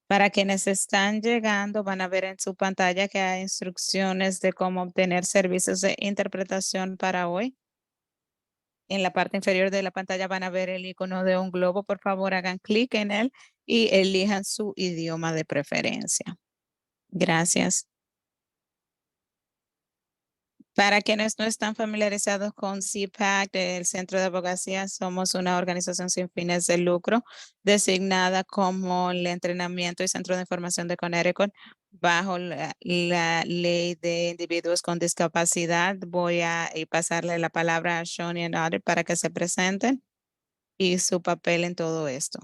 Para quienes están llegando, van a ver en su pantalla que hay instrucciones de cómo obtener servicios de interpretación para hoy. En la parte inferior de la pantalla van a ver el icono de un globo. Por favor, hagan clic en él y elijan su idioma de preferencia. Gracias. Para quienes no están familiarizados con CPAC, el Centro de Abogacía, somos una organización sin fines de lucro designada como el entrenamiento y centro de información de Connecticut bajo la ley de individuos con discapacidad. Voy a pasarle la palabra a Shawnee y Nader para que se presenten y su papel en todo esto.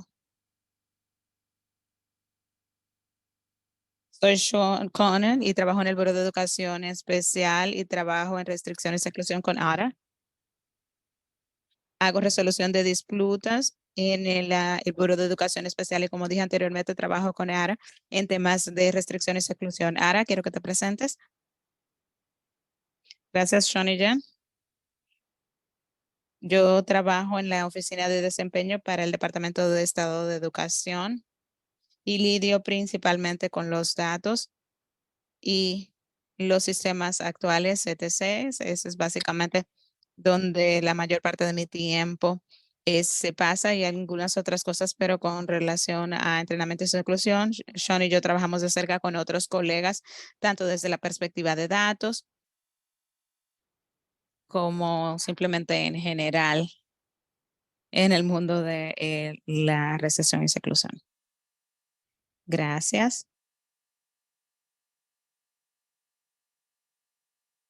Soy Sean Conan y trabajo en el Buró de Educación Especial y trabajo en restricciones y exclusión con ARA. Hago resolución de disputas en el Buró de Educación Especial y como dije anteriormente, trabajo con ARA en temas de restricciones y exclusión. ARA, quiero que te presentes. Gracias, Sean y Jen. Yo trabajo en la Oficina de Desempeño para el Departamento de Estado de Educación y lidio principalmente con los datos y los sistemas actuales, etc. Eso es básicamente donde la mayor parte de mi tiempo se pasa y algunas otras cosas, pero con relación a entrenamiento y inclusión, Sean y yo trabajamos de cerca con otros colegas, tanto desde la perspectiva de datos como simplemente en general en el mundo de la recesión y seclusión. Gracias.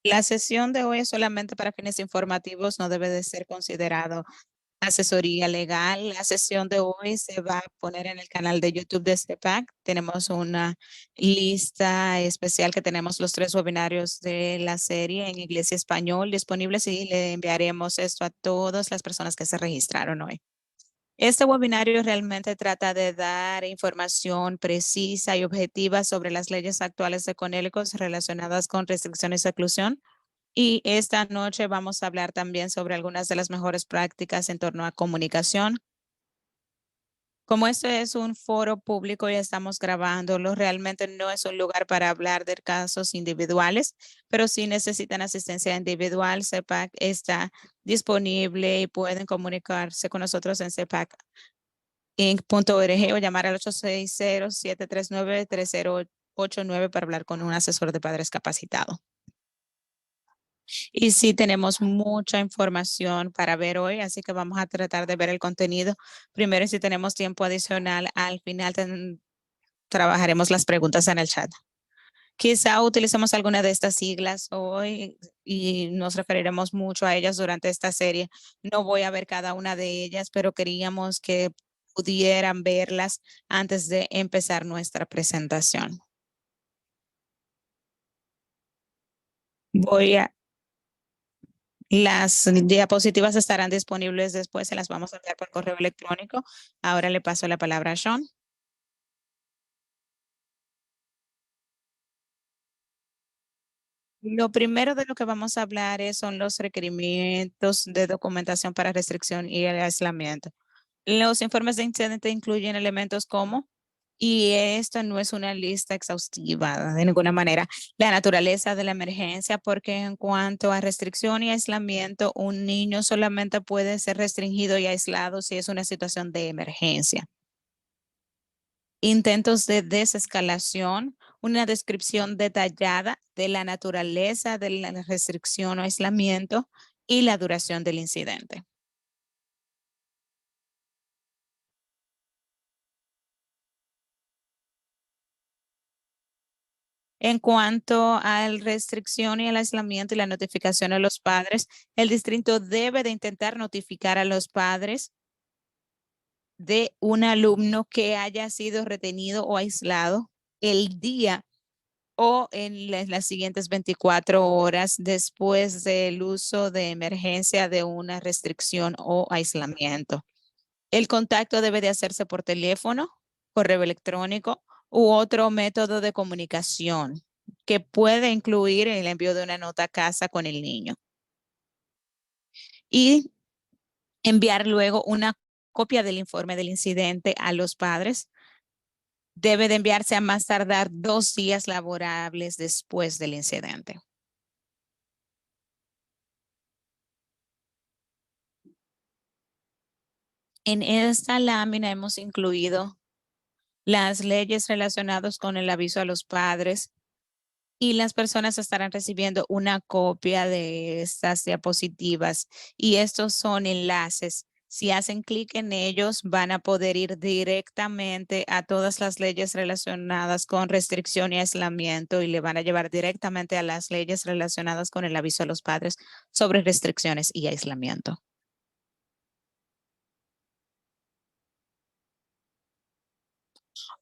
La sesión de hoy es solamente para fines informativos, no debe de ser considerado asesoría legal. La sesión de hoy se va a poner en el canal de YouTube de CEPAC. Tenemos una lista especial que tenemos los 3 webinarios de la serie en inglés y español disponibles y le enviaremos esto a todas las personas que se registraron hoy. Este webinario realmente trata de dar información precisa y objetiva sobre las leyes actuales de Connecticut relacionadas con restricciones de exclusión. Y esta noche vamos a hablar también sobre algunas de las mejores prácticas en torno a comunicación. Como esto es un foro público y estamos grabándolo, realmente no es un lugar para hablar de casos individuales, pero si necesitan asistencia individual, CEPAC está disponible y pueden comunicarse con nosotros en cepacinc.org o llamar al 860-739-3089 para hablar con un asesor de padres capacitado. Y sí, tenemos mucha información para ver hoy, así que vamos a tratar de ver el contenido. Primero, si tenemos tiempo adicional, al final trabajaremos las preguntas en el chat. Quizá utilicemos alguna de estas siglas hoy y nos referiremos mucho a ellas durante esta serie. No voy a ver cada una de ellas, pero queríamos que pudieran verlas antes de empezar nuestra presentación. Voy a, Las diapositivas estarán disponibles después, se las vamos a enviar por correo electrónico. Ahora le paso la palabra a Sean. Lo primero de lo que vamos a hablar son los requerimientos de documentación para restricción y el aislamiento. Los informes de incidente incluyen elementos como, y esto no es una lista exhaustiva de ninguna manera, la naturaleza de la emergencia, porque en cuanto a restricción y aislamiento, un niño solamente puede ser restringido y aislado si es una situación de emergencia. Intentos de desescalación, una descripción detallada de la naturaleza de la restricción o aislamiento y la duración del incidente. En cuanto a la restricción y el aislamiento y la notificación a los padres, el distrito debe de intentar notificar a los padres de un alumno que haya sido retenido o aislado el día o en las siguientes 24 horas después del uso de emergencia de una restricción o aislamiento. El contacto debe de hacerse por teléfono, correo electrónico u otro método de comunicación que puede incluir el envío de una nota a casa con el niño y enviar luego una copia del informe del incidente a los padres debe de enviarse a más tardar 2 días laborables después del incidente. En esta lámina hemos incluido las leyes relacionadas con el aviso a los padres y las personas estarán recibiendo una copia de estas diapositivas y estos son enlaces. Si hacen clic en ellos, van a poder ir directamente a todas las leyes relacionadas con restricción y aislamiento y le van a llevar directamente a las leyes relacionadas con el aviso a los padres sobre restricciones y aislamiento.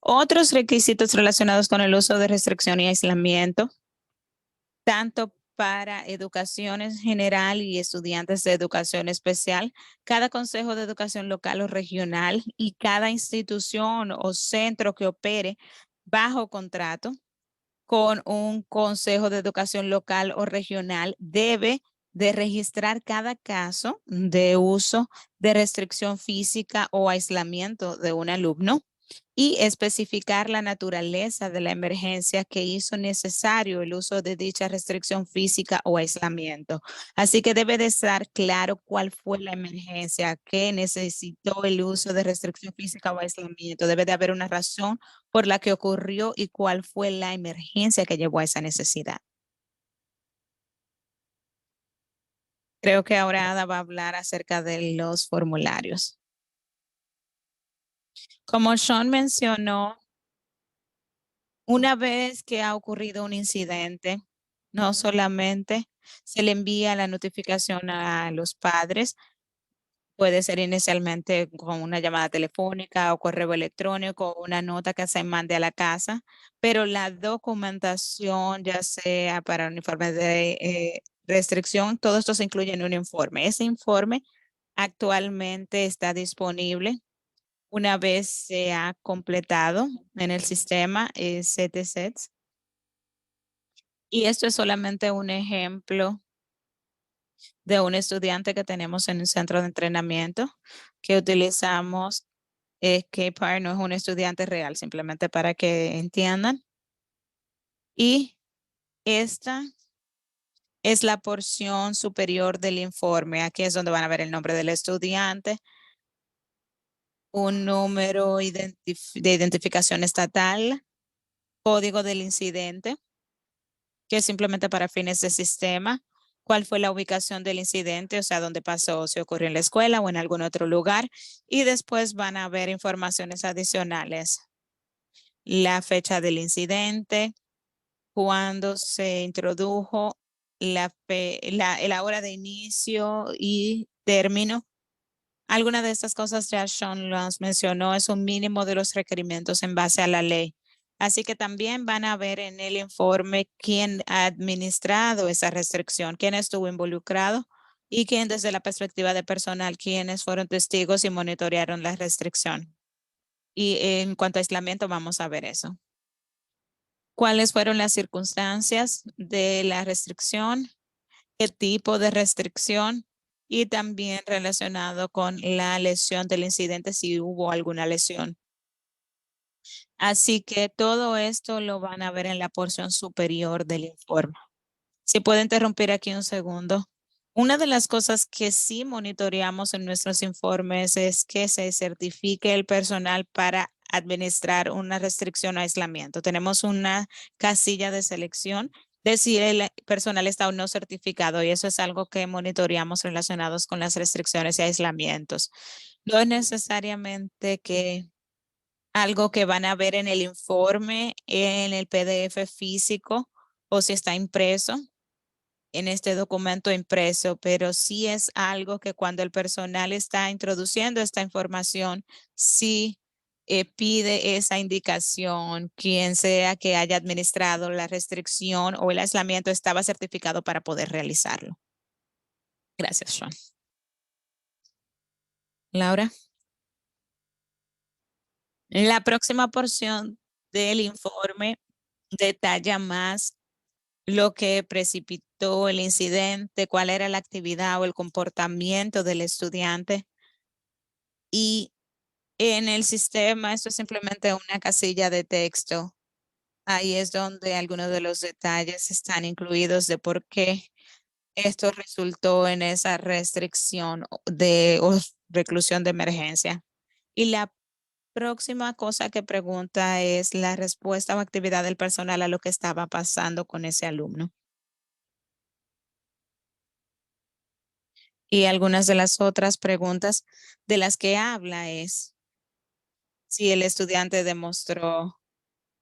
Otros requisitos relacionados con el uso de restricción y aislamiento, tanto para educación en general y estudiantes de educación especial, cada consejo de educación local o regional y cada institución o centro que opere bajo contrato con un consejo de educación local o regional debe de registrar cada caso de uso de restricción física o aislamiento de un alumno y especificar la naturaleza de la emergencia que hizo necesario el uso de dicha restricción física o aislamiento. Así que debe de estar claro cuál fue la emergencia que necesitó el uso de restricción física o aislamiento. Debe de haber una razón por la que ocurrió y cuál fue la emergencia que llevó a esa necesidad. Creo que ahora Ada va a hablar acerca de los formularios. Como Sean mencionó, una vez que ha ocurrido un incidente, no solamente se le envía la notificación a los padres, puede ser inicialmente con una llamada telefónica o correo electrónico o una nota que se mande a la casa, pero la documentación, ya sea para un informe de restricción, todo esto se incluye en un informe. Ese informe actualmente está disponible una vez se ha completado en el sistema CTSETS. Y esto es solamente un ejemplo de un estudiante que tenemos en el centro de entrenamiento que utilizamos. K-PAR no es un estudiante real, simplemente para que entiendan. Y esta es la porción superior del informe. Aquí es donde van a ver el nombre del estudiante, un número de identificación estatal, código del incidente, que es simplemente para fines de sistema, cuál fue la ubicación del incidente, o sea, dónde pasó, si ocurrió en la escuela o en algún otro lugar, y después van a ver informaciones adicionales, la fecha del incidente, cuándo se introdujo, la hora de inicio y término. Alguna de estas cosas ya Sean las mencionó, es un mínimo de los requerimientos en base a la ley. Así que también van a ver en el informe quién ha administrado esa restricción, quién estuvo involucrado y quién desde la perspectiva de personal, quiénes fueron testigos y monitorearon la restricción. Y en cuanto a aislamiento, vamos a ver eso. ¿Cuáles fueron las circunstancias de la restricción? ¿Qué tipo de restricción? Y también relacionado con la lesión del incidente, si hubo alguna lesión. Así que todo esto lo van a ver en la porción superior del informe. Si puedo interrumpir aquí un segundo. Una de las cosas que sí monitoreamos en nuestros informes es que se certifique el personal para administrar una restricción o aislamiento. Tenemos una casilla de selección de si el personal está o no certificado y eso es algo que monitoreamos relacionados con las restricciones y aislamientos. No es necesariamente que algo que van a ver en el informe, en el PDF físico o si está impreso en este documento impreso, pero sí es algo que cuando el personal está introduciendo esta información, sí pide esa indicación, quien sea que haya administrado la restricción o el aislamiento estaba certificado para poder realizarlo. Gracias, Sean. Laura. La próxima porción del informe detalla más lo que precipitó el incidente, cuál era la actividad o el comportamiento del estudiante y En el sistema, esto es simplemente una casilla de texto. Ahí es donde algunos de los detalles están incluidos de por qué esto resultó en esa restricción o reclusión de emergencia. Y la próxima cosa que pregunta es la respuesta o actividad del personal a lo que estaba pasando con ese alumno. Y algunas de las otras preguntas de las que habla es si el estudiante demostró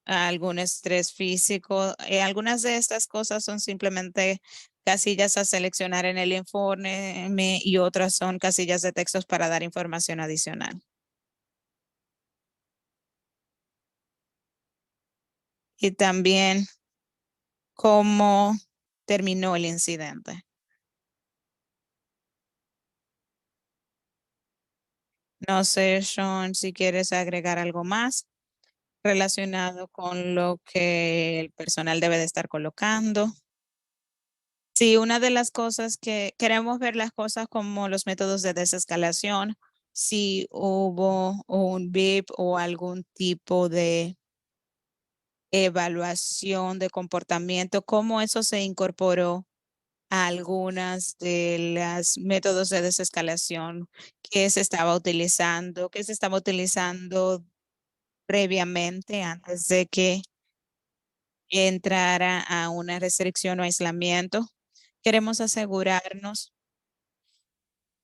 algún estrés físico. Algunas de estas cosas son simplemente casillas a seleccionar en el informe y otras son casillas de textos para dar información adicional. Y también cómo terminó el incidente. No sé, Sean, si quieres agregar algo más relacionado con lo que el personal debe de estar colocando. Sí, una de las cosas que queremos ver las cosas como los métodos de desescalación, si hubo un VIP o algún tipo de evaluación de comportamiento, cómo eso se incorporó a algunas de las métodos de desescalación que se estaba utilizando previamente antes de que entrara a una restricción o aislamiento. Queremos asegurarnos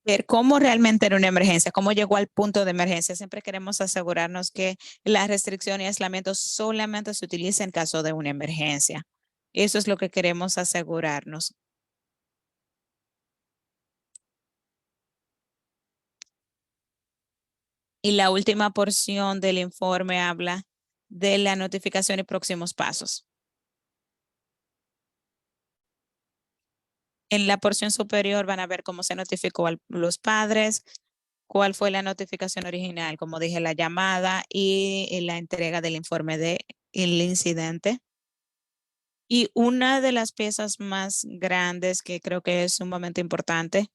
ver cómo realmente era una emergencia, cómo llegó al punto de emergencia. Siempre queremos asegurarnos que la restricción y aislamiento solamente se utiliza en caso de una emergencia. Eso es lo que queremos asegurarnos. Y la última porción del informe habla de la notificación y próximos pasos. En la porción superior van a ver cómo se notificó a los padres, cuál fue la notificación original, como dije, la llamada y la entrega del informe del incidente. Y una de las piezas más grandes que creo que es sumamente importante,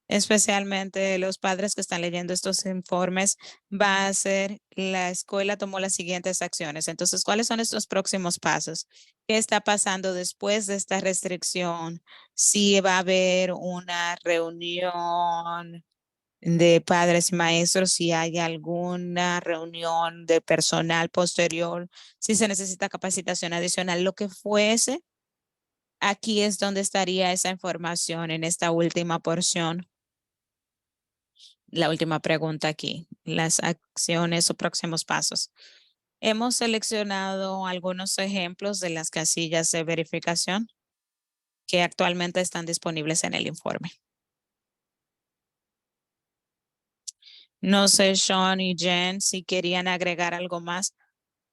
especialmente los padres que están leyendo estos informes, va a ser la escuela tomó las siguientes acciones. Entonces, ¿cuáles son estos próximos pasos? ¿Qué está pasando después de esta restricción? Si va a haber una reunión de padres y maestros, si hay alguna reunión de personal posterior, si se necesita capacitación adicional, lo que fuese. Aquí es donde estaría esa información en esta última porción, la última pregunta aquí, las acciones o próximos pasos. Hemos seleccionado algunos ejemplos de las casillas de verificación que actualmente están disponibles en el informe. No sé, Sean y Jen, si querían agregar algo más,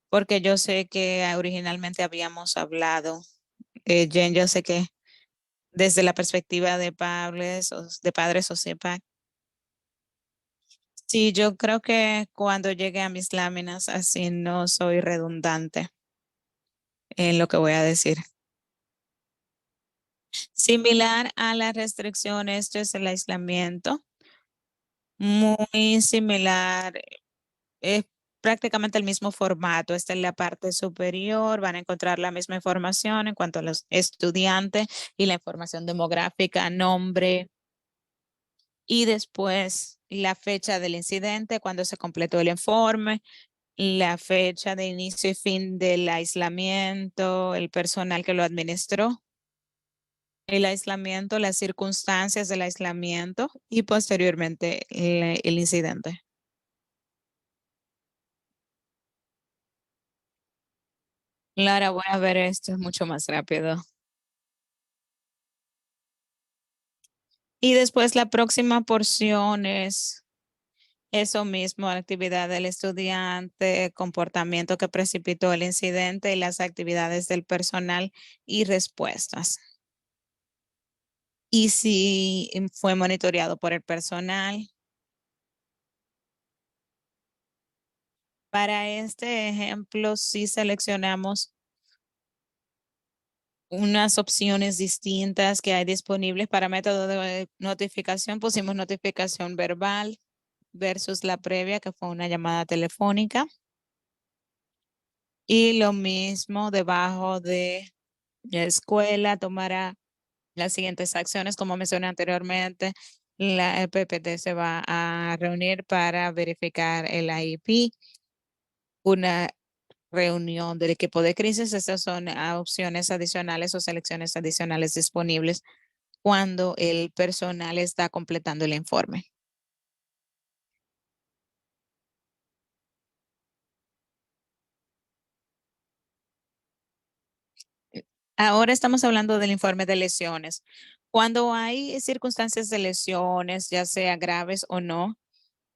porque yo sé que originalmente habíamos hablado. Jen, yo sé que desde la perspectiva de padres o sepa. Sí, yo creo que cuando llegue a mis láminas, así no soy redundante en lo que voy a decir. Similar a la restricción, esto es el aislamiento. Muy similar, es prácticamente el mismo formato. Esta es la parte superior, van a encontrar la misma información en cuanto a los estudiantes y la información demográfica, nombre y después la fecha del incidente, cuando se completó el informe, la fecha de inicio y fin del aislamiento, el personal que lo administró, el aislamiento, las circunstancias del aislamiento y posteriormente el incidente. Lara, voy a ver esto es mucho más rápido. Y después la próxima porción es eso mismo, actividad del estudiante, comportamiento que precipitó el incidente y las actividades del personal y respuestas. Y si fue monitoreado por el personal. Para este ejemplo, sí seleccionamos unas opciones distintas que hay disponibles para método de notificación. Pusimos notificación verbal, versus la previa, que fue una llamada telefónica. Y lo mismo debajo de la escuela tomará las siguientes acciones, como mencioné anteriormente. El PPT se va a reunir para verificar el IEP, una reunión del equipo de crisis. Estas son opciones adicionales o selecciones adicionales disponibles cuando el personal está completando el informe. Ahora estamos hablando del informe de lesiones. Cuando hay circunstancias de lesiones, ya sea graves o no,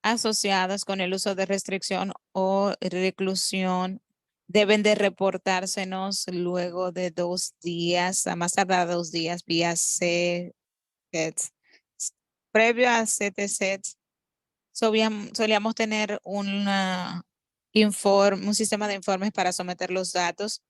asociadas con el uso de restricción o reclusión, deben de reportársenos luego de 2 días, a más tardar 2 días, vía CTSETS. Previo a CTSETS, solíamos tener un sistema de informes para someter los datos.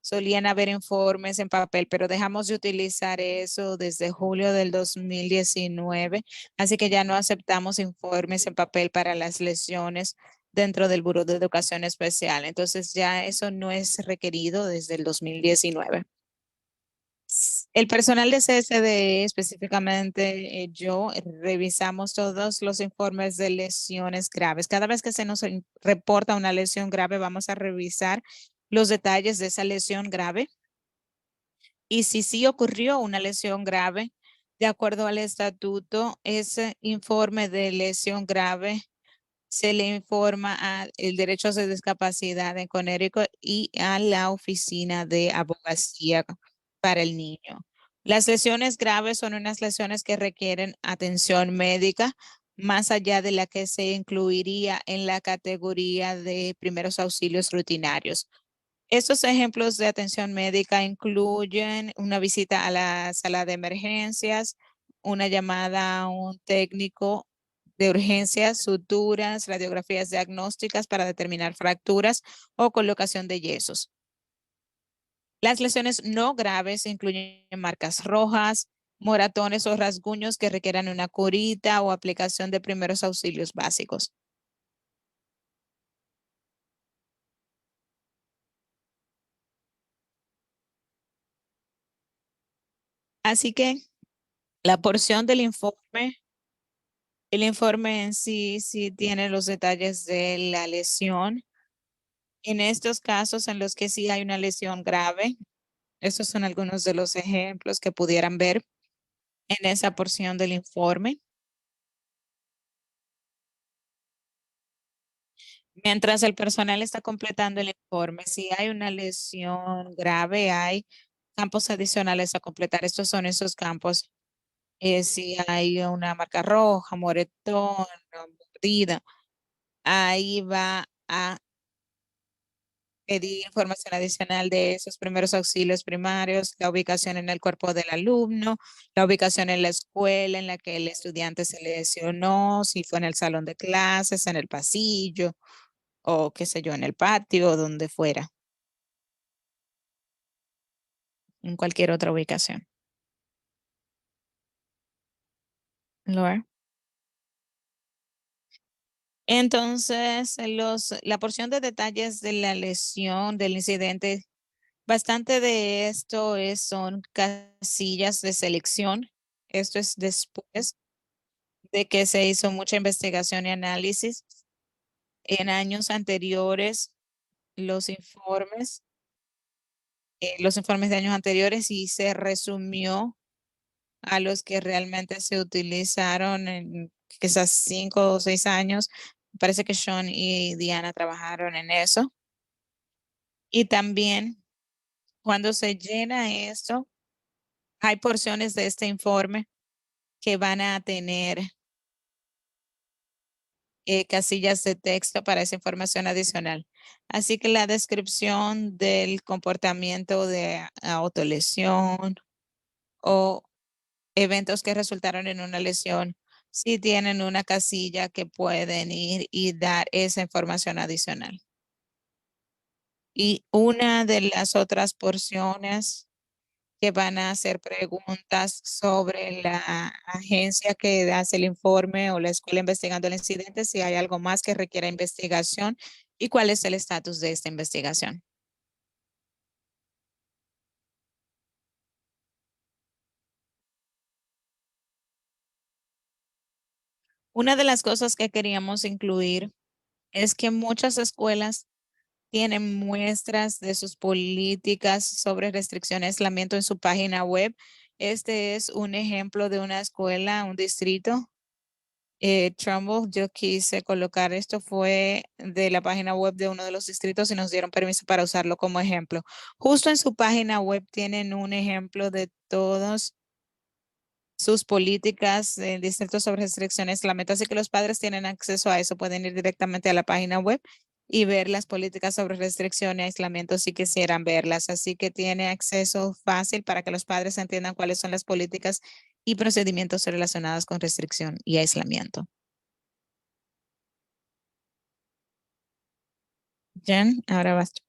Solían haber informes en papel, pero dejamos de utilizar eso desde julio del 2019, así que ya no aceptamos informes en papel para las lesiones dentro del Buró de Educación Especial. Entonces ya eso no es requerido desde el 2019. El personal de CSD, específicamente yo, revisamos todos los informes de lesiones graves. Cada vez que se nos reporta una lesión grave, vamos a revisar los detalles de esa lesión grave. Y si sí ocurrió una lesión grave, de acuerdo al estatuto, ese informe de lesión grave se le informa al Derecho de Discapacidad en Connecticut y a la Oficina de Abogacía para el Niño. Las lesiones graves son unas lesiones que requieren atención médica más allá de la que se incluiría en la categoría de primeros auxilios rutinarios. Estos ejemplos de atención médica incluyen una visita a la sala de emergencias, una llamada a un técnico de urgencias, suturas, radiografías diagnósticas para determinar fracturas o colocación de yesos. Las lesiones no graves incluyen marcas rojas, moratones o rasguños que requieran una curita o aplicación de primeros auxilios básicos. Así que la porción del informe, el informe en sí, sí tiene los detalles de la lesión. En estos casos en los que sí hay una lesión grave, estos son algunos de los ejemplos que pudieran ver en esa porción del informe. Mientras el personal está completando el informe, si hay una lesión grave, hay campos adicionales a completar. Estos son esos campos. Si hay una marca roja, moretón, mordida, ahí va a pedir información adicional de esos primeros auxilios primarios, la ubicación en el cuerpo del alumno, la ubicación en la escuela en la que el estudiante se lesionó, si fue en el salón de clases, en el pasillo o qué sé yo, en el patio, donde fuera, en cualquier otra ubicación. Laura. Entonces, la porción de detalles de la lesión, del incidente, bastante de esto son casillas de selección. Esto es después de que se hizo mucha investigación y análisis en años anteriores, los informes, los informes de años anteriores y se resumió a los que realmente se utilizaron en quizás 5 o 6 años. Parece que Sean y Diana trabajaron en eso. Y también cuando se llena esto, hay porciones de este informe que van a tener casillas de texto para esa información adicional. Así que la descripción del comportamiento de autolesión o eventos que resultaron en una lesión, sí tienen una casilla que pueden ir y dar esa información adicional. Y una de las otras porciones que van a hacer preguntas sobre la agencia que hace el informe o la escuela investigando el incidente, si hay algo más que requiera investigación y cuál es el estatus de esta investigación. Una de las cosas que queríamos incluir es que muchas escuelas tienen muestras de sus políticas sobre restricción de aislamiento en su página web. Este es un ejemplo de una escuela, un distrito. Trumbull, yo quise colocar esto, fue de la página web de uno de los distritos y nos dieron permiso para usarlo como ejemplo. Justo en su página web tienen un ejemplo de todos sus políticas en distritos sobre restricciones. La meta es que los padres tienen acceso a eso, pueden ir directamente a la página web y ver las políticas sobre restricción y aislamiento si quisieran verlas. Así que tiene acceso fácil para que los padres entiendan cuáles son las políticas y procedimientos relacionados con restricción y aislamiento. Jen, ahora vas tú.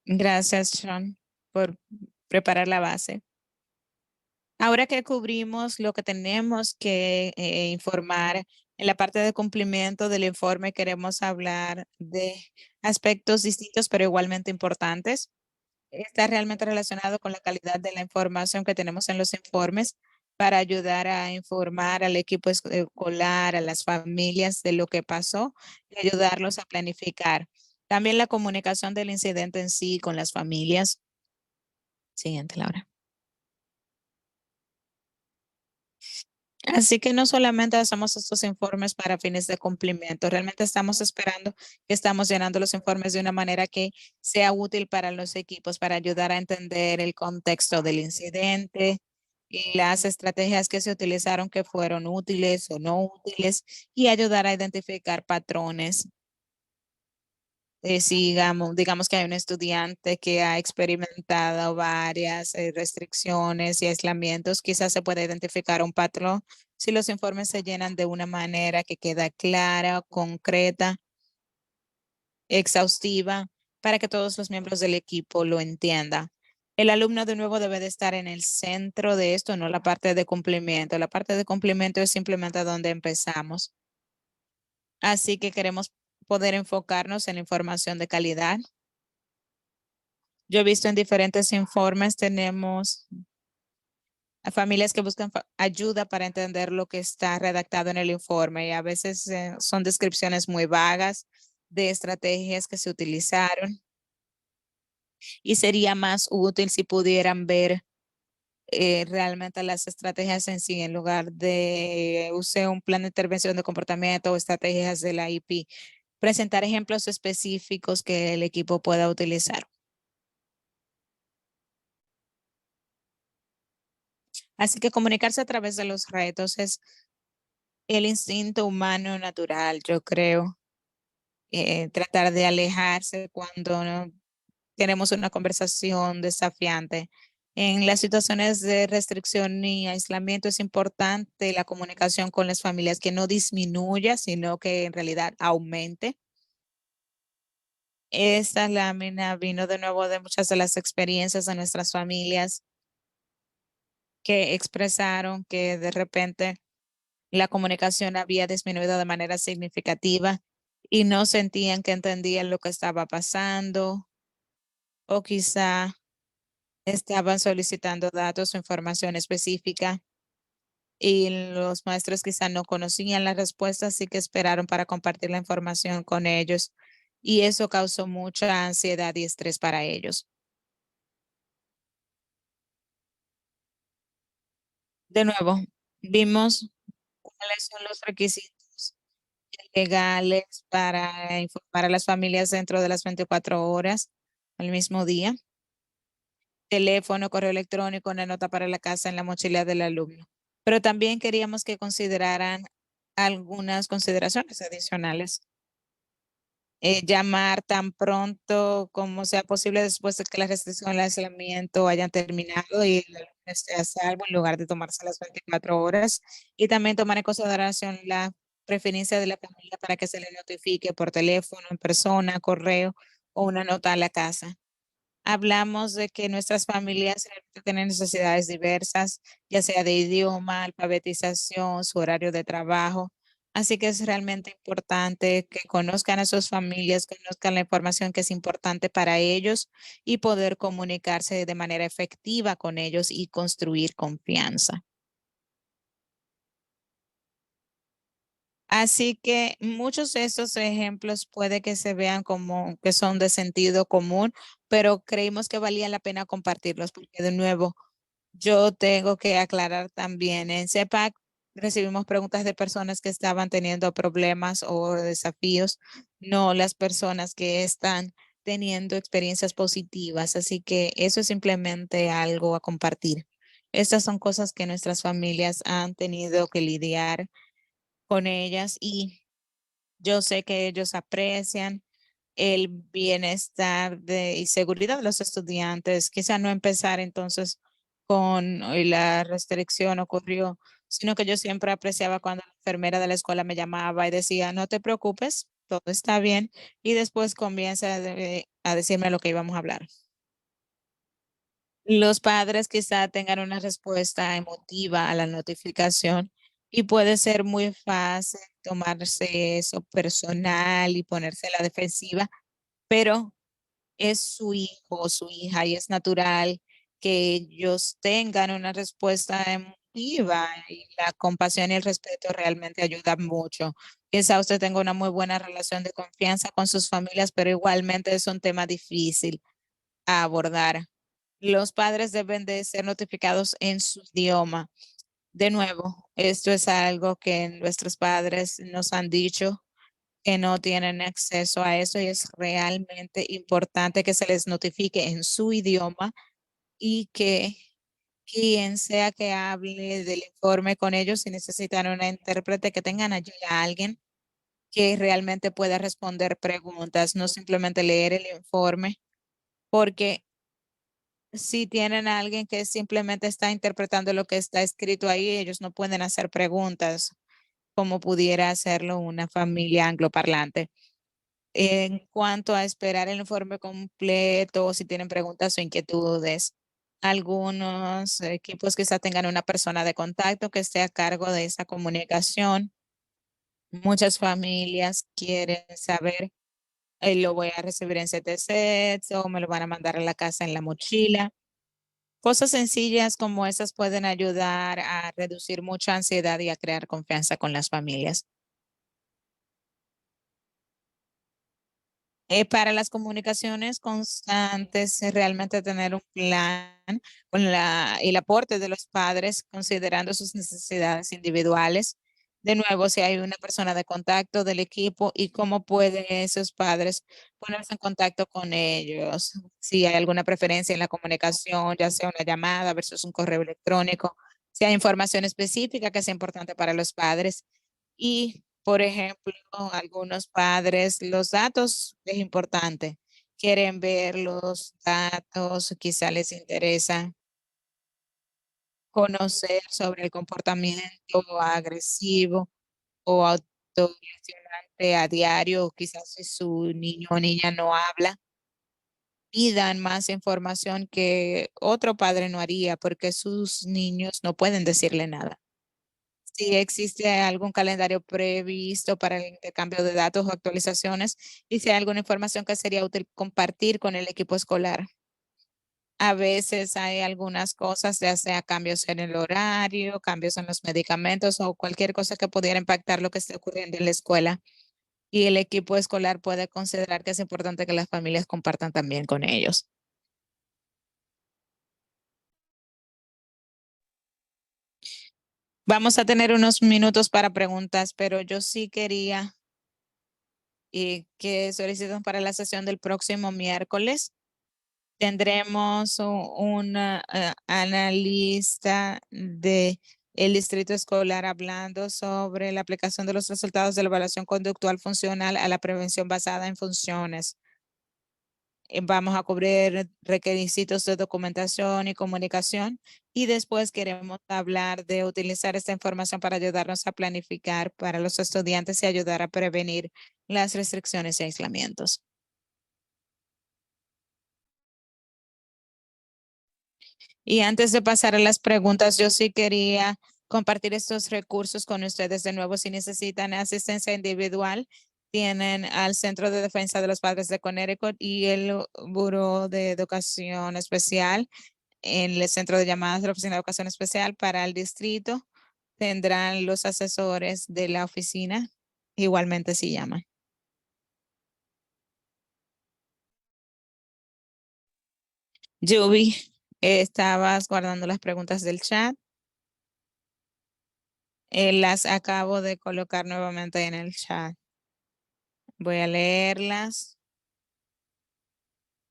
Gracias, Sean, por preparar la base. Ahora que cubrimos lo que tenemos que informar en la parte de cumplimiento del informe, queremos hablar de aspectos distintos pero igualmente importantes. Está realmente relacionado con la calidad de la información que tenemos en los informes para ayudar a informar al equipo escolar, a las familias de lo que pasó y ayudarlos a planificar. También la comunicación del incidente en sí con las familias. Siguiente, Laura. Así que no solamente hacemos estos informes para fines de cumplimiento, realmente estamos esperando que estamos llenando los informes de una manera que sea útil para los equipos, para ayudar a entender el contexto del incidente y las estrategias que se utilizaron que fueron útiles o no útiles y ayudar a identificar patrones. Si digamos que hay un estudiante que ha experimentado varias restricciones y aislamientos, quizás se puede identificar un patrón si los informes se llenan de una manera que queda clara, concreta, exhaustiva, para que todos los miembros del equipo lo entiendan. El alumno de nuevo debe de estar en el centro de esto, no la parte de cumplimiento. La parte de cumplimiento es simplemente donde empezamos. Así que queremos poder enfocarnos en información de calidad. Yo he visto en diferentes informes, tenemos a familias que buscan ayuda para entender lo que está redactado en el informe y a veces son descripciones muy vagas de estrategias que se utilizaron y sería más útil si pudieran ver realmente las estrategias en sí en lugar de use un plan de intervención de comportamiento o estrategias de la IP. Presentar ejemplos específicos que el equipo pueda utilizar. Así que comunicarse a través de los retos es el instinto humano natural, yo creo. Tratar de alejarse cuando no tenemos una conversación desafiante. En las situaciones de restricción y aislamiento es importante la comunicación con las familias, que no disminuya, sino que en realidad aumente. Esta lámina vino de nuevo de muchas de las experiencias de nuestras familias que expresaron que de repente la comunicación había disminuido de manera significativa y no sentían que entendían lo que estaba pasando o quizá estaban solicitando datos o información específica y los maestros quizá no conocían la respuesta, así que esperaron para compartir la información con ellos y eso causó mucha ansiedad y estrés para ellos. De nuevo, vimos cuáles son los requisitos legales para informar a las familias dentro de las 24 horas al mismo día. Teléfono, correo electrónico, una nota para la casa en la mochila del alumno. Pero también queríamos que consideraran algunas consideraciones adicionales. Llamar tan pronto como sea posible después de que la restricción del aislamiento hayan terminado y el alumno esté a salvo en lugar de tomarse las 24 horas. Y también tomar en consideración la preferencia de la familia para que se le notifique por teléfono, en persona, correo o una nota a la casa. Hablamos de que nuestras familias realmente tienen necesidades diversas, ya sea de idioma, alfabetización, su horario de trabajo. Así que es realmente importante que conozcan a sus familias, conozcan la información que es importante para ellos y poder comunicarse de manera efectiva con ellos y construir confianza. Así que muchos de estos ejemplos puede que se vean como que son de sentido común, pero creímos que valía la pena compartirlos porque de nuevo yo tengo que aclarar también, en CEPAC recibimos preguntas de personas que estaban teniendo problemas o desafíos, no las personas que están teniendo experiencias positivas, así que eso es simplemente algo a compartir. Estas son cosas que nuestras familias han tenido que lidiar con ellas y yo sé que ellos aprecian el bienestar y seguridad de los estudiantes. Quizá no empezar entonces con la restricción ocurrió, sino que yo siempre apreciaba cuando la enfermera de la escuela me llamaba y decía, no te preocupes, todo está bien, y después comienza a decirme lo que íbamos a hablar. Los padres quizá tengan una respuesta emotiva a la notificación y puede ser muy fácil tomarse eso personal y ponerse a la defensiva, pero es su hijo o su hija y es natural que ellos tengan una respuesta emotiva y la compasión y el respeto realmente ayudan mucho. Quizá usted tenga una muy buena relación de confianza con sus familias, pero igualmente es un tema difícil a abordar. Los padres deben de ser notificados en su idioma. De nuevo, esto es algo que nuestros padres nos han dicho que no tienen acceso a eso y es realmente importante que se les notifique en su idioma y que quien sea que hable del informe con ellos, si necesitan una intérprete, que tengan allí a alguien que realmente pueda responder preguntas, no simplemente leer el informe, porque si tienen a alguien que simplemente está interpretando lo que está escrito ahí, ellos no pueden hacer preguntas como pudiera hacerlo una familia angloparlante. En cuanto a esperar el informe completo, o si tienen preguntas o inquietudes, algunos equipos quizá tengan una persona de contacto que esté a cargo de esa comunicación. Muchas familias quieren saber, lo voy a recibir en CTC o me lo van a mandar a la casa en la mochila. Cosas sencillas como esas pueden ayudar a reducir mucha ansiedad y a crear confianza con las familias. Para las comunicaciones constantes, realmente tener un plan con el aporte de los padres, considerando sus necesidades individuales. De nuevo, si hay una persona de contacto del equipo y cómo pueden esos padres ponerse en contacto con ellos. Si hay alguna preferencia en la comunicación, ya sea una llamada versus un correo electrónico. Si hay información específica que sea importante para los padres. Y, por ejemplo, algunos padres, los datos es importante. Quieren ver los datos, quizá les interesa conocer sobre el comportamiento agresivo o autolesionante a diario, quizás si su niño o niña no habla, pidan más información que otro padre no haría porque sus niños no pueden decirle nada. Si existe algún calendario previsto para el intercambio de datos o actualizaciones y si hay alguna información que sería útil compartir con el equipo escolar. A veces hay algunas cosas, ya sea cambios en el horario, cambios en los medicamentos o cualquier cosa que pudiera impactar lo que esté ocurriendo en la escuela. Y el equipo escolar puede considerar que es importante que las familias compartan también con ellos. Vamos a tener unos minutos para preguntas, pero yo sí quería que soliciten para la sesión del próximo miércoles. Tendremos una analista de el distrito escolar hablando sobre la aplicación de los resultados de la evaluación conductual funcional a la prevención basada en funciones. Vamos a cubrir requisitos de documentación y comunicación y después queremos hablar de utilizar esta información para ayudarnos a planificar para los estudiantes y ayudar a prevenir las restricciones y aislamientos. Y antes de pasar a las preguntas, yo sí quería compartir estos recursos con ustedes de nuevo. Si necesitan asistencia individual, tienen al Centro de Defensa de los Padres de Connecticut y el Buró de Educación Especial en el centro de llamadas de la Oficina de Educación Especial para el distrito. Tendrán los asesores de la oficina, igualmente si llaman. Yubi, estabas guardando las preguntas del chat. Las acabo de colocar nuevamente en el chat. Voy a leerlas.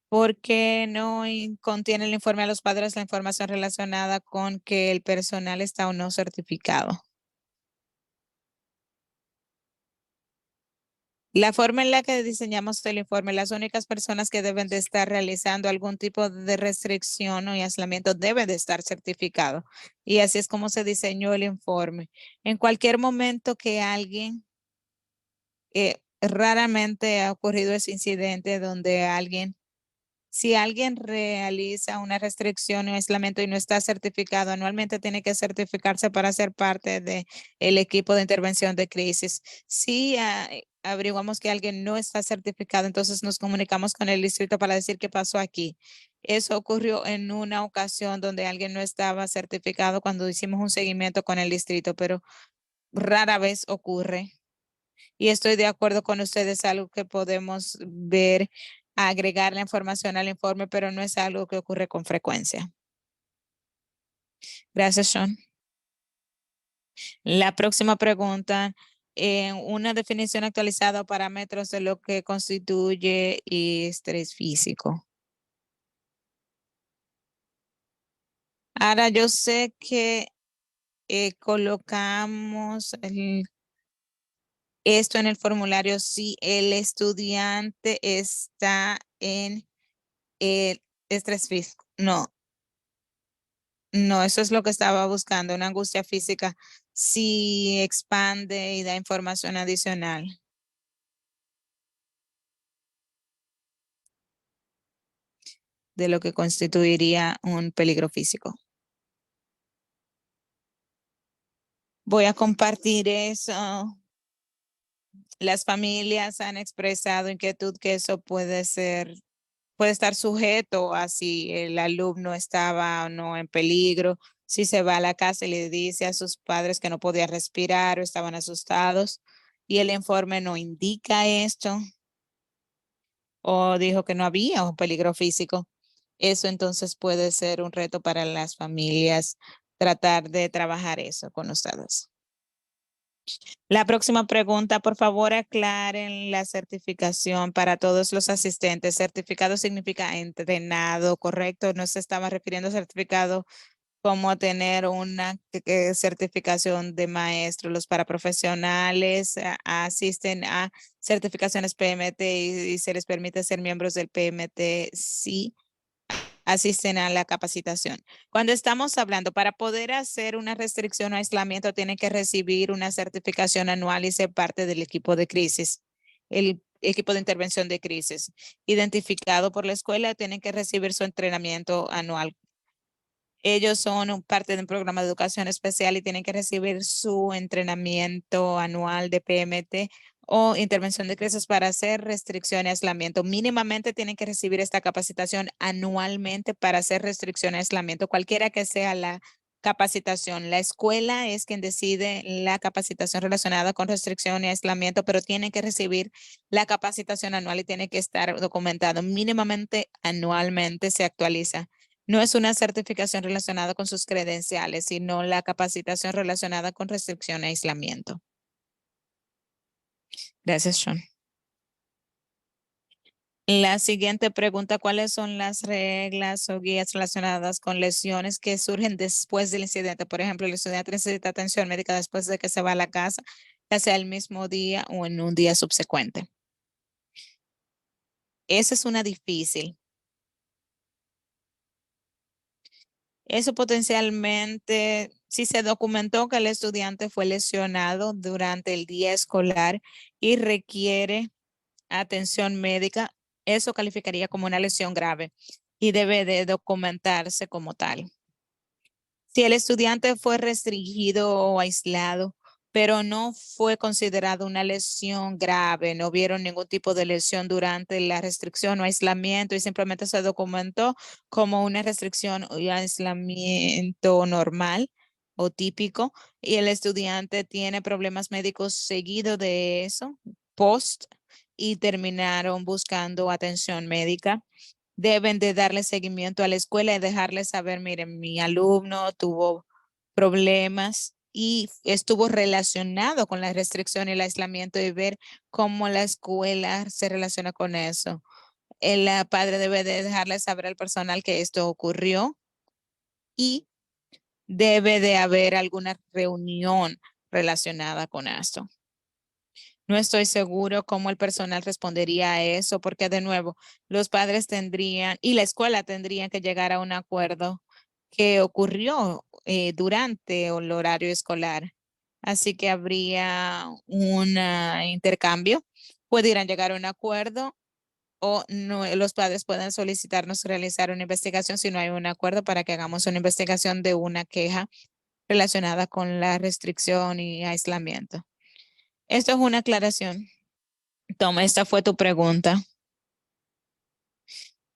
¿Por qué no contiene el informe a los padres la información relacionada con que el personal está o no certificado? La forma en la que diseñamos el informe, las únicas personas que deben de estar realizando algún tipo de restricción o aislamiento deben de estar certificados. Y así es como se diseñó el informe. En cualquier momento que alguien, raramente ha ocurrido ese incidente donde alguien, si alguien realiza una restricción o aislamiento y no está certificado, anualmente tiene que certificarse para ser parte del equipo de intervención de crisis. Si averiguamos que alguien no está certificado, entonces nos comunicamos con el distrito para decir qué pasó aquí. Eso ocurrió en una ocasión donde alguien no estaba certificado cuando hicimos un seguimiento con el distrito, pero rara vez ocurre. Y estoy de acuerdo con ustedes, algo que podemos ver, agregar la información al informe, pero no es algo que ocurre con frecuencia. Gracias, Sean. La próxima pregunta, una definición actualizada o parámetros de lo que constituye estrés físico. Ahora yo sé que colocamos esto en el formulario si el estudiante está en estrés físico. No, no, eso es lo que estaba buscando, una angustia física. Si expande y da información adicional de lo que constituiría un peligro físico. Voy a compartir eso. Las familias han expresado inquietud que eso puede estar sujeto a si el alumno estaba o no en peligro, si se va a la casa y le dice a sus padres que no podía respirar o estaban asustados y el informe no indica esto o dijo que no había un peligro físico. Eso entonces puede ser un reto para las familias tratar de trabajar eso con ustedes. La próxima pregunta, por favor, aclaren la certificación para todos los asistentes. Certificado significa entrenado, ¿correcto? No se estaba refiriendo a certificado como tener una certificación de maestro. Los paraprofesionales asisten a certificaciones PMT y se les permite ser miembros del PMT si asisten a la capacitación. Cuando estamos hablando, para poder hacer una restricción o aislamiento, tienen que recibir una certificación anual y ser parte del equipo de crisis, el equipo de intervención de crisis. Identificado por la escuela, tienen que recibir su entrenamiento anual. Ellos son parte de un programa de educación especial y tienen que recibir su entrenamiento anual de PMT o intervención de crisis para hacer restricción y aislamiento. Mínimamente tienen que recibir esta capacitación anualmente para hacer restricción y aislamiento, cualquiera que sea la capacitación. La escuela es quien decide la capacitación relacionada con restricción y aislamiento, pero tienen que recibir la capacitación anual y tiene que estar documentado. Mínimamente anualmente se actualiza. No es una certificación relacionada con sus credenciales, sino la capacitación relacionada con restricción e aislamiento. Gracias, Sean. La siguiente pregunta, ¿cuáles son las reglas o guías relacionadas con lesiones que surgen después del incidente? Por ejemplo, el estudiante necesita atención médica después de que se va a la casa, ya sea el mismo día o en un día subsecuente. Esa es una difícil. Eso potencialmente, si se documentó que el estudiante fue lesionado durante el día escolar y requiere atención médica, eso calificaría como una lesión grave y debe de documentarse como tal. Si el estudiante fue restringido o aislado, pero no fue considerado una lesión grave, no vieron ningún tipo de lesión durante la restricción o aislamiento y simplemente se documentó como una restricción y aislamiento normal o típico, y el estudiante tiene problemas médicos seguido de eso, post, y terminaron buscando atención médica. Deben de darle seguimiento a la escuela y dejarle saber, miren, mi alumno tuvo problemas y estuvo relacionado con la restricción y el aislamiento, y ver cómo la escuela se relaciona con eso. El padre debe de dejarle saber al personal que esto ocurrió y debe de haber alguna reunión relacionada con esto. No estoy seguro cómo el personal respondería a eso, porque de nuevo, los padres tendrían y la escuela tendrían que llegar a un acuerdo que ocurrió durante el horario escolar. Así que habría un intercambio, pudieran llegar a un acuerdo o no, los padres pueden solicitarnos realizar una investigación si no hay un acuerdo para que hagamos una investigación de una queja relacionada con la restricción y aislamiento. Esto es una aclaración. Toma, esta fue tu pregunta.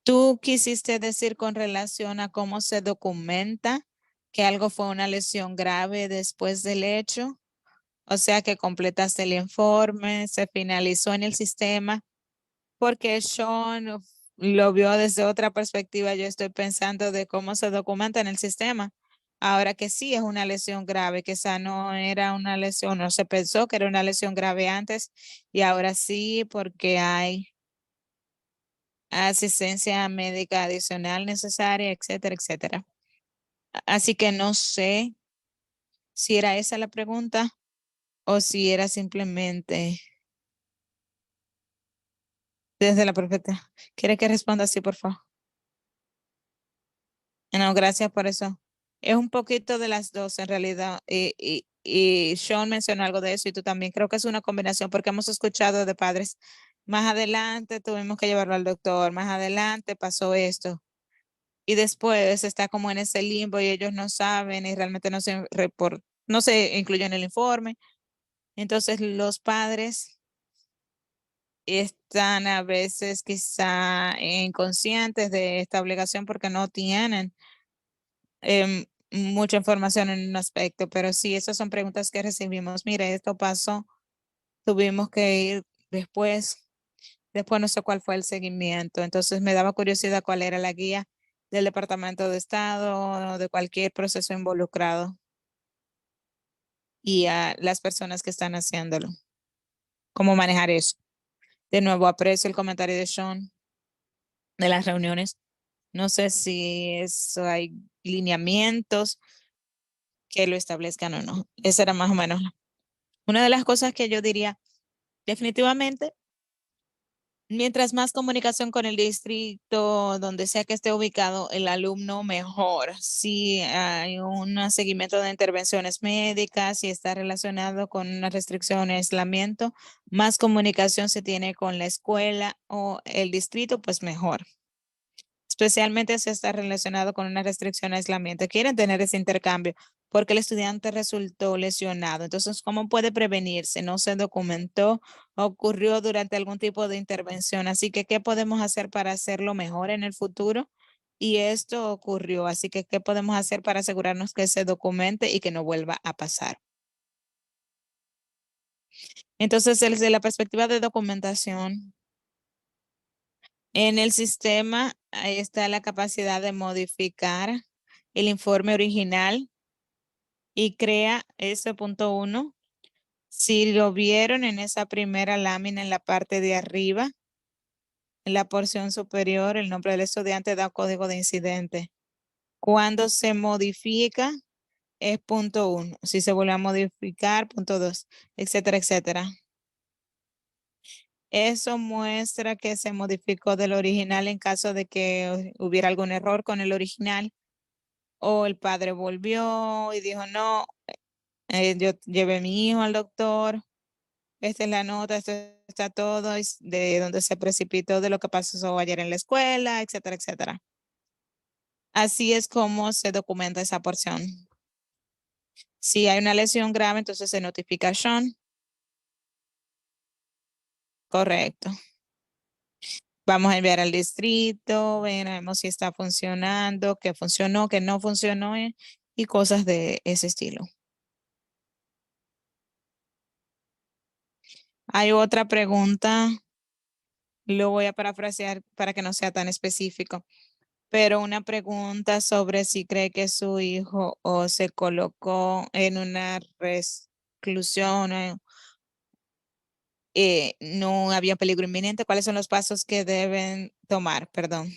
¿Tú quisiste decir con relación a cómo se documenta que algo fue una lesión grave después del hecho? O sea, que completaste el informe, se finalizó en el sistema, porque Sean lo vio desde otra perspectiva. Yo estoy pensando de cómo se documenta en el sistema. Ahora que sí es una lesión grave, que esa no era una lesión, no se pensó que era una lesión grave antes y ahora sí porque hay asistencia médica adicional necesaria, etcétera, etcétera. Así que no sé si era esa la pregunta o si era simplemente desde la perspectiva. ¿Quiere que responda así, por favor? No, gracias por eso. Es un poquito de las dos en realidad. Y Sean mencionó algo de eso y tú también. Creo que es una combinación porque hemos escuchado de padres. Más adelante tuvimos que llevarlo al doctor, más adelante pasó esto. Y después está como en ese limbo y ellos no saben y realmente no se incluyó en el informe. Entonces los padres están a veces quizá inconscientes de esta obligación porque no tienen mucha información en un aspecto, pero sí, esas son preguntas que recibimos. Mire, esto pasó, tuvimos que ir después no sé cuál fue el seguimiento, entonces me daba curiosidad cuál era la guía del Departamento de Estado o de cualquier proceso involucrado y a las personas que están haciéndolo, cómo manejar eso. De nuevo, aprecio el comentario de Sean de las reuniones. No sé si eso hay lineamientos que lo establezcan o no. Esa era más o menos una de las cosas que yo diría. Definitivamente, mientras más comunicación con el distrito, donde sea que esté ubicado el alumno, mejor. Si hay un seguimiento de intervenciones médicas, si está relacionado con una restricción o aislamiento, más comunicación se tiene con la escuela o el distrito, pues mejor. Especialmente si está relacionado con una restricción de aislamiento. Quieren tener ese intercambio porque el estudiante resultó lesionado. Entonces, ¿cómo puede prevenirse? No se documentó, ocurrió durante algún tipo de intervención. Así que, ¿qué podemos hacer para hacerlo mejor en el futuro? Y esto ocurrió. Así que, ¿qué podemos hacer para asegurarnos que se documente y que no vuelva a pasar? Entonces, desde la perspectiva de documentación, en el sistema, ahí está la capacidad de modificar el informe original y crea ese punto uno. Si lo vieron en esa primera lámina en la parte de arriba, en la porción superior, el nombre del estudiante da código de incidente. Cuando se modifica, es punto uno. Si se vuelve a modificar, punto dos, etcétera, etcétera. Eso muestra que se modificó del original en caso de que hubiera algún error con el original o el padre volvió y dijo, no, yo llevé a mi hijo al doctor, esta es la nota, esto está todo, es de donde se precipitó de lo que pasó ayer en la escuela, etcétera, etcétera. Así es como se documenta esa porción. Si hay una lesión grave, entonces se notifica a Sean. Correcto. Vamos a enviar al distrito, veremos si está funcionando, qué funcionó, qué no funcionó y cosas de ese estilo. Hay otra pregunta, lo voy a parafrasear para que no sea tan específico, pero una pregunta sobre si cree que su hijo o se colocó en una reclusión, no había peligro inminente, ¿cuáles son los pasos que deben tomar? Perdón.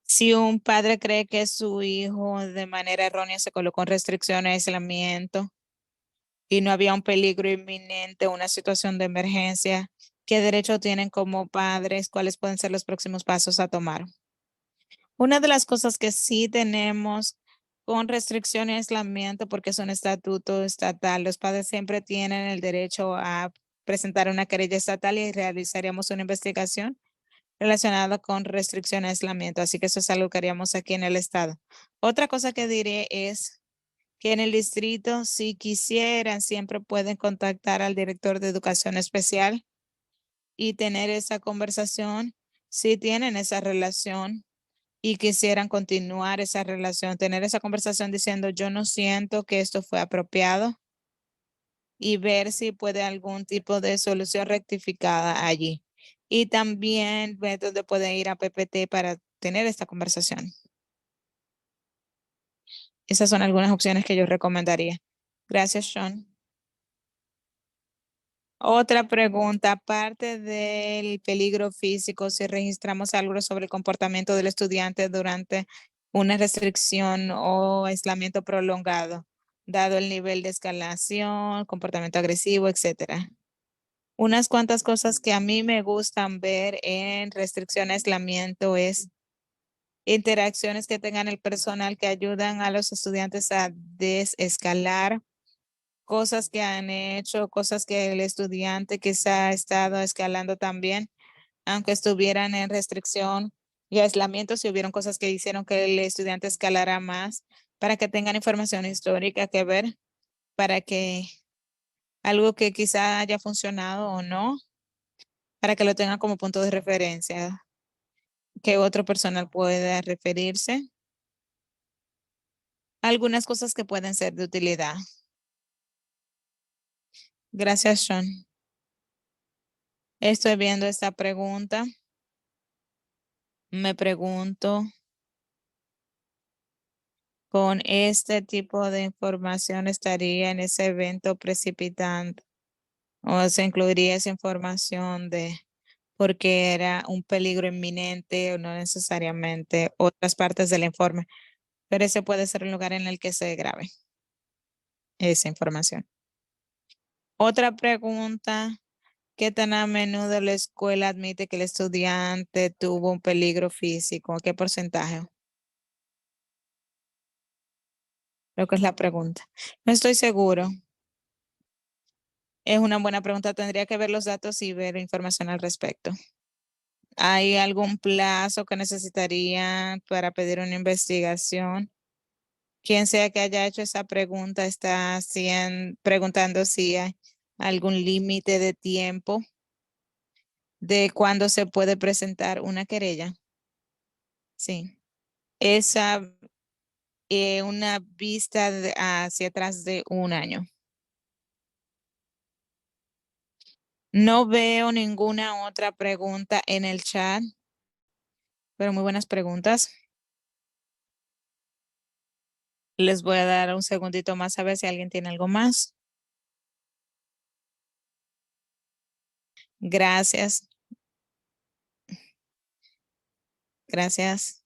Si un padre cree que su hijo de manera errónea se colocó en restricciones de aislamiento y no había un peligro inminente, una situación de emergencia, ¿qué derecho tienen como padres? ¿Cuáles pueden ser los próximos pasos a tomar? Una de las cosas que sí tenemos con restricción y aislamiento, porque es un estatuto estatal, los padres siempre tienen el derecho a presentar una querella estatal y realizaríamos una investigación relacionada con restricción y aislamiento. Así que eso es algo que haríamos aquí en el estado. Otra cosa que diré es que en el distrito, si quisieran, siempre pueden contactar al director de educación especial y tener esa conversación. Si tienen esa relación y quisieran continuar esa relación, tener esa conversación diciendo, yo no siento que esto fue apropiado y ver si puede algún tipo de solución rectificada allí. Y también ver dónde puede ir a PPT para tener esta conversación. Esas son algunas opciones que yo recomendaría. Gracias, Sean. Otra pregunta, aparte del peligro físico, si registramos algo sobre el comportamiento del estudiante durante una restricción o aislamiento prolongado, dado el nivel de escalación, comportamiento agresivo, etcétera. Unas cuantas cosas que a mí me gustan ver en restricción, aislamiento es interacciones que tengan el personal que ayudan a los estudiantes a desescalar cosas que han hecho, cosas que el estudiante quizá ha estado escalando también, aunque estuvieran en restricción y aislamiento, si hubieron cosas que hicieron que el estudiante escalara más, para que tengan información histórica que ver, para que algo que quizá haya funcionado o no, para que lo tengan como punto de referencia, que otro personal pueda referirse. Algunas cosas que pueden ser de utilidad. Gracias, Sean. Estoy viendo esta pregunta. Me pregunto, ¿con este tipo de información estaría en ese evento precipitante? ¿O se incluiría esa información de porque era un peligro inminente o no necesariamente otras partes del informe? Pero ese puede ser el lugar en el que se grabe esa información. Otra pregunta, ¿qué tan a menudo la escuela admite que el estudiante tuvo un peligro físico? ¿Qué porcentaje? Creo que es la pregunta. No estoy seguro. Es una buena pregunta. Tendría que ver los datos y ver información al respecto. ¿Hay algún plazo que necesitarían para pedir una investigación? Quien sea que haya hecho esa pregunta está preguntando si hay algún límite de tiempo de cuándo se puede presentar una querella. Sí. Esa, una vista hacia atrás de un año. No veo ninguna otra pregunta en el chat, pero muy buenas preguntas. Les voy a dar un segundito más a ver si alguien tiene algo más. Gracias. Gracias.